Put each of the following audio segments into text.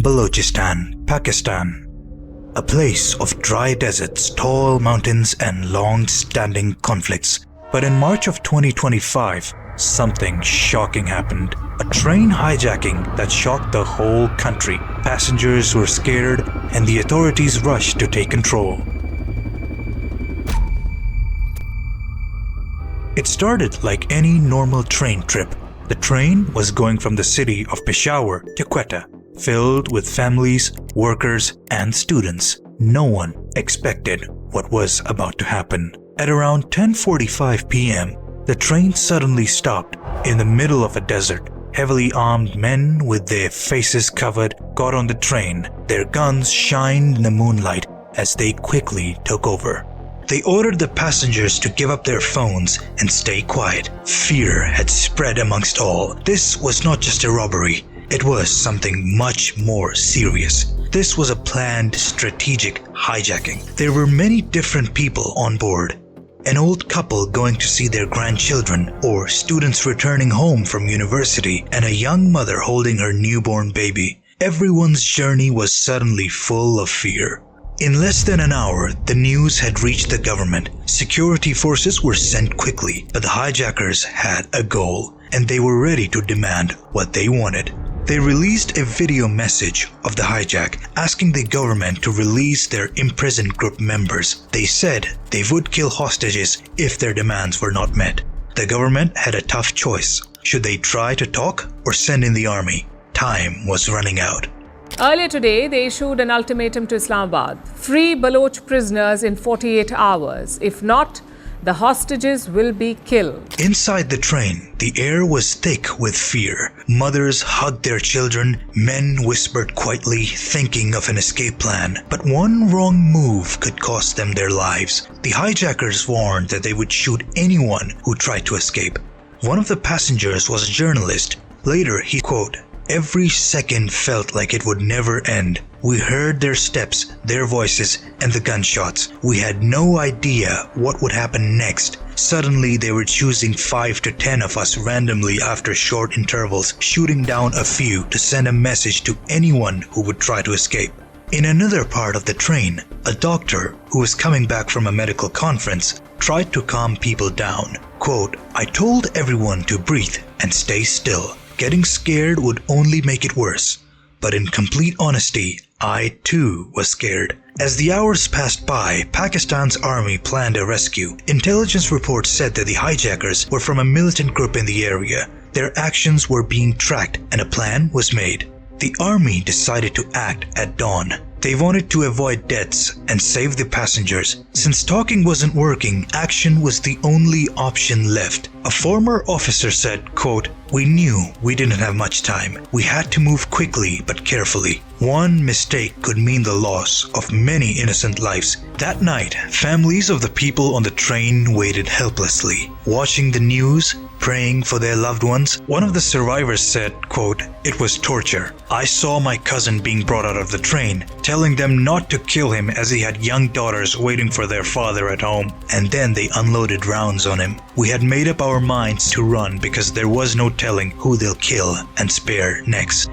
Balochistan, Pakistan. A place of dry deserts, tall mountains and long-standing conflicts. But in March of 2025, something shocking happened. A train hijacking that shocked the whole country. Passengers were scared and the authorities rushed to take control. It started like any normal train trip. The train was going from the city of Peshawar to Quetta, filled with families, workers, and students. No one expected what was about to happen. At around 10:45 p.m., the train suddenly stopped in the middle of a desert. Heavily armed men with their faces covered got on the train. Their guns shined in the moonlight as they quickly took over. They ordered the passengers to give up their phones and stay quiet. Fear had spread amongst all. This was not just a robbery. It was something much more serious. This was a planned, strategic hijacking. There were many different people on board. An old couple going to see their grandchildren, or students returning home from university, and a young mother holding her newborn baby. Everyone's journey was suddenly full of fear. In less than an hour, the news had reached the government. Security forces were sent quickly, but the hijackers had a goal, and they were ready to demand what they wanted. They released a video message of the hijack asking the government to release their imprisoned group members. They said they would kill hostages if their demands were not met. The government had a tough choice. Should they try to talk or send in the army? Time was running out. Earlier today, they issued an ultimatum to Islamabad. Free Baloch prisoners in 48 hours. If not, the hostages will be killed. Inside the train, the air was thick with fear. Mothers hugged their children. Men whispered quietly, thinking of an escape plan. But one wrong move could cost them their lives. The hijackers warned that they would shoot anyone who tried to escape. One of the passengers was a journalist. Later, he quote, "Every second felt like it would never end. We heard their steps, their voices, and the gunshots. We had no idea what would happen next. Suddenly, they were choosing 5 to 10 of us randomly after short intervals, shooting down a few to send a message to anyone who would try to escape." In another part of the train, a doctor who was coming back from a medical conference tried to calm people down. Quote, "I told everyone to breathe and stay still. Getting scared would only make it worse. But in complete honesty, I too was scared." As the hours passed by, Pakistan's army planned a rescue. Intelligence reports said that the hijackers were from a militant group in the area. Their actions were being tracked and a plan was made. The army decided to act at dawn. They wanted to avoid deaths and save the passengers. Since talking wasn't working, action was the only option left. A former officer said, quote, "We knew we didn't have much time. We had to move quickly but carefully. One mistake could mean the loss of many innocent lives." That night, families of the people on the train waited helplessly, watching the news, praying for their loved ones. One of the survivors said, quote, "It was torture. I saw my cousin being brought out of the train, telling them not to kill him as he had young daughters waiting for their father at home. And then they unloaded rounds on him. We had made up our minds to run because there was no telling who they'll kill and spare next."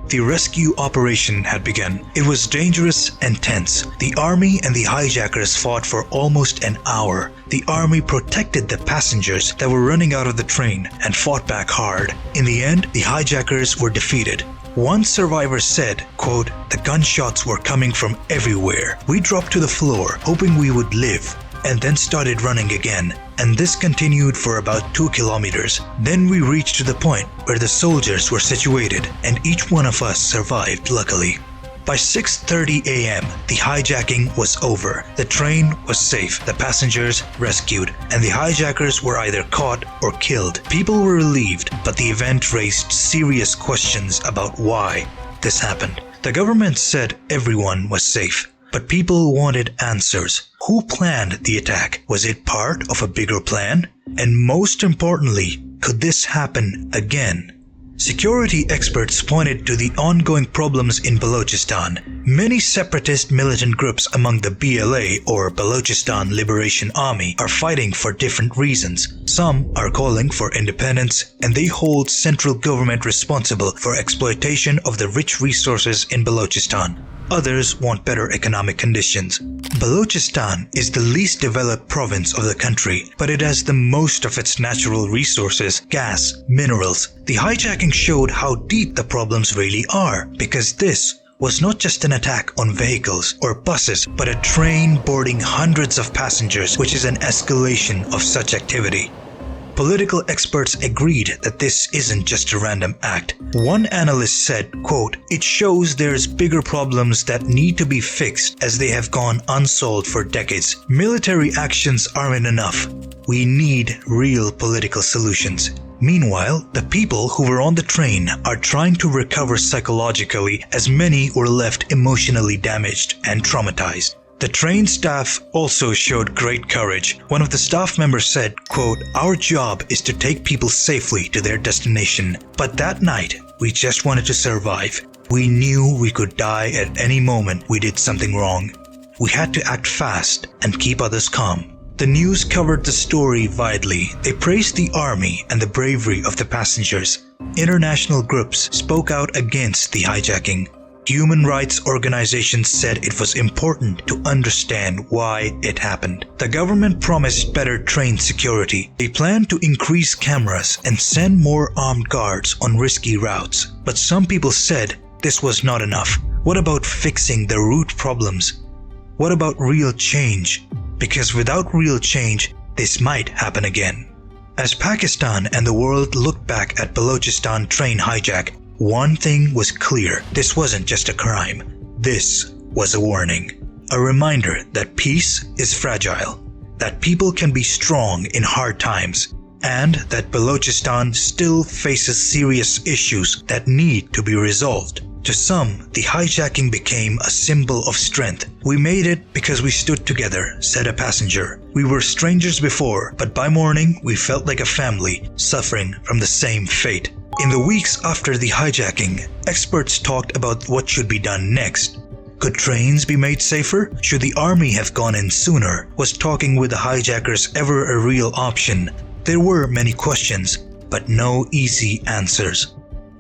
The rescue operation had begun. It was dangerous and tense. The army and the hijackers fought for almost an hour. The army protected the passengers that were running out of the train and fought back hard. In the end, the hijackers were defeated. One survivor said, quote, "The gunshots were coming from everywhere. We dropped to the floor, hoping we would live, and then started running again. And this continued for about 2 kilometers. Then we reached to the point where the soldiers were situated, and each one of us survived luckily." By 6:30 a.m., the hijacking was over. The train was safe, the passengers rescued, and the hijackers were either caught or killed. People were relieved, but the event raised serious questions about why this happened. The government said everyone was safe, but people wanted answers. Who planned the attack? Was it part of a bigger plan? And most importantly, could this happen again? Security experts pointed to the ongoing problems in Balochistan. Many separatist militant groups among the BLA or Balochistan Liberation Army are fighting for different reasons. Some are calling for independence, and they hold central government responsible for exploitation of the rich resources in Balochistan. Others want better economic conditions. Balochistan is the least developed province of the country, but it has the most of its natural resources, gas, minerals. The hijacking showed how deep the problems really are, because this was not just an attack on vehicles or buses, but a train boarding hundreds of passengers, which is an escalation of such activity. Political experts agreed that this isn't just a random act. One analyst said, quote, "It shows there's bigger problems that need to be fixed as they have gone unsolved for decades. Military actions aren't enough. We need real political solutions." Meanwhile, the people who were on the train are trying to recover psychologically, as many were left emotionally damaged and traumatized. The train staff also showed great courage. One of the staff members said, quote, "Our job is to take people safely to their destination. But that night, we just wanted to survive. We knew we could die at any moment we did something wrong. We had to act fast and keep others calm." The news covered the story widely. They praised the army and the bravery of the passengers. International groups spoke out against the hijacking. Human rights organizations said it was important to understand why it happened. The government promised better train security. They planned to increase cameras and send more armed guards on risky routes. But some people said this was not enough. What about fixing the root problems? What about real change? Because without real change, this might happen again. As Pakistan and the world looked back at Balochistan train hijack, one thing was clear: this wasn't just a crime. This was a warning. A reminder that peace is fragile, that people can be strong in hard times, and that Balochistan still faces serious issues that need to be resolved. To some, the hijacking became a symbol of strength. "We made it because we stood together," said a passenger. "We were strangers before, but by morning we felt like a family suffering from the same fate." In the weeks after the hijacking, experts talked about what should be done next. Could trains be made safer? Should the army have gone in sooner? Was talking with the hijackers ever a real option? There were many questions, but no easy answers.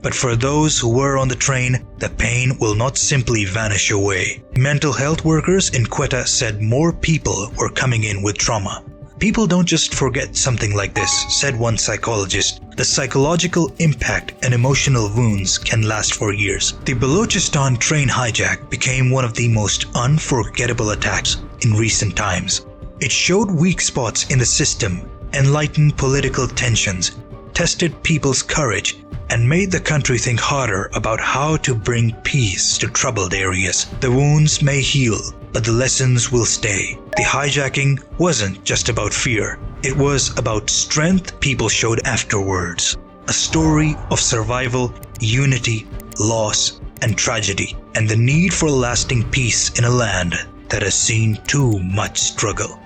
But for those who were on the train, the pain will not simply vanish away. Mental health workers in Quetta said more people were coming in with trauma. "People don't just forget something like this," said one psychologist. "The psychological impact and emotional wounds can last for years." The Balochistan train hijack became one of the most unforgettable attacks in recent times. It showed weak spots in the system, enlightened political tensions, tested people's courage, and made the country think harder about how to bring peace to troubled areas. The wounds may heal, but the lessons will stay. The hijacking wasn't just about fear. It was about strength people showed afterwards. A story of survival, unity, loss, and tragedy, and the need for lasting peace in a land that has seen too much struggle.